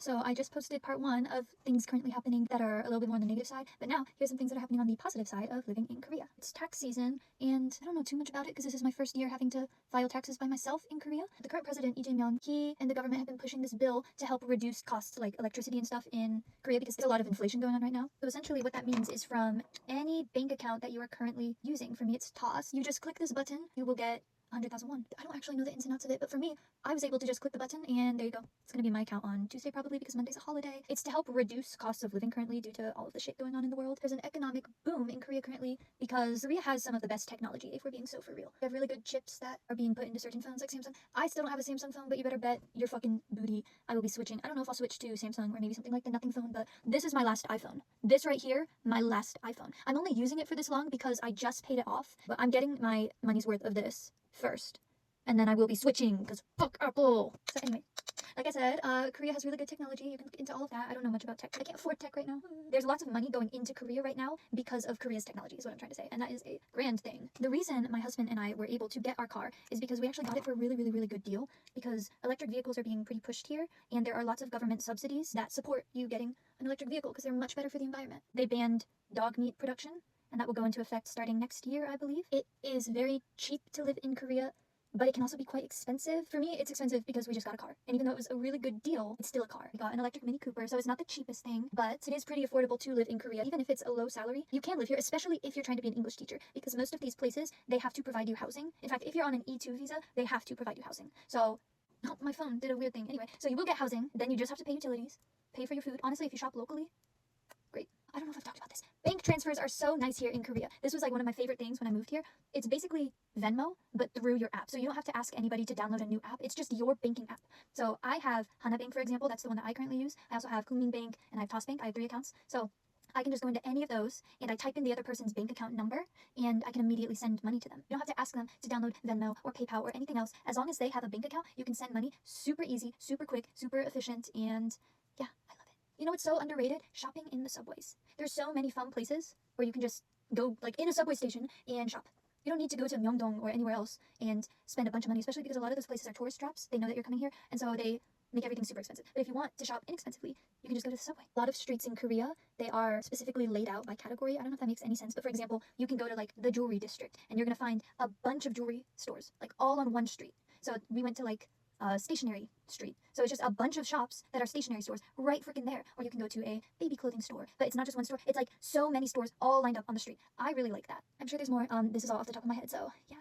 So I just posted part 1 of things currently happening that are a little bit more on the negative side, but now here's some things that are happening on the positive side of living in Korea. It's tax season, and I don't know too much about it because this is my first year having to file taxes by myself in Korea. The current president, Lee Jae-myung, he and the government have been pushing this bill to help reduce costs like electricity and stuff in Korea because there's a lot of inflation going on right now. So essentially what that means is from any bank account that you are currently using, for me it's TOS, you just click this button, you will get 100,000 won. I don't actually know the ins and outs of it, but for me, I was able to just click the button and there you go. It's gonna be my account on Tuesday probably because Monday's a holiday. It's to help reduce costs of living currently due to all of the shit going on in the world. There's an economic boom in Korea currently because Korea has some of the best technology, if we're being so for real. They have really good chips that are being put into certain phones like Samsung. I still don't have a Samsung phone, but you better bet your fucking booty I will be switching. I don't know if I'll switch to Samsung or maybe something like the Nothing phone, but this is my last iPhone. This right here, my last iPhone. I'm only using it for this long because I just paid it off, but I'm getting my money's worth of this first. And then I will be switching because fuck Apple. So anyway, like I said, Korea has really good technology. You can look into all of that. I don't know much about tech. I can't afford tech right now. There's lots of money going into Korea right now because of Korea's technology is what I'm trying to say. And that is a grand thing. The reason my husband and I were able to get our car is because we actually got it for a really, really, really good deal because electric vehicles are being pretty pushed here. And there are lots of government subsidies that support you getting an electric vehicle because they're much better for the environment. They banned dog meat production and that will go into effect starting next year, I believe. It is very cheap to live in Korea, but it can also be quite expensive. For me, it's expensive because we just got a car. And even though it was a really good deal, it's still a car. We got an electric Mini Cooper, so it's not the cheapest thing, but it is pretty affordable to live in Korea. Even if it's a low salary, you can live here, especially if you're trying to be an English teacher, because most of these places, they have to provide you housing. In fact, if you're on an E2 visa, they have to provide you housing. So, oh, my phone did a weird thing. Anyway, so you will get housing, then you just have to pay utilities, pay for your food. Honestly, if you shop locally, great. I don't know if I've talked about this. Bank transfers are so nice here in Korea. This was like one of my favorite things when I moved here. It's basically Venmo, but through your app. So you don't have to ask anybody to download a new app. It's just your banking app. So I have Hana Bank, for example. That's the one that I currently use. I also have Kookmin Bank and I have Toss Bank. I have 3 accounts. So I can just go into any of those and I type in the other person's bank account number and I can immediately send money to them. You don't have to ask them to download Venmo or PayPal or anything else. As long as they have a bank account, you can send money super easy, super quick, super efficient, and yeah, I love it. You know what's so underrated? Shopping in the subways. There's so many fun places where you can just go like in a subway station and shop. You don't need to go to Myeongdong or anywhere else and spend a bunch of money, especially because a lot of those places are tourist traps. They know that you're coming here, and so they make everything super expensive. But if you want to shop inexpensively, you can just go to the subway. A lot of streets in Korea, they are specifically laid out by category. I don't know if that makes any sense, but for example, you can go to like the jewelry district and you're gonna find a bunch of jewelry stores, like all on one street. So we went to like stationery street. So it's just a bunch of shops that are stationery stores right freaking there. Or you can go to a baby clothing store. But it's not just one store. It's like so many stores all lined up on the street. I really like that. I'm sure there's more. This is all off the top of my head. So yeah.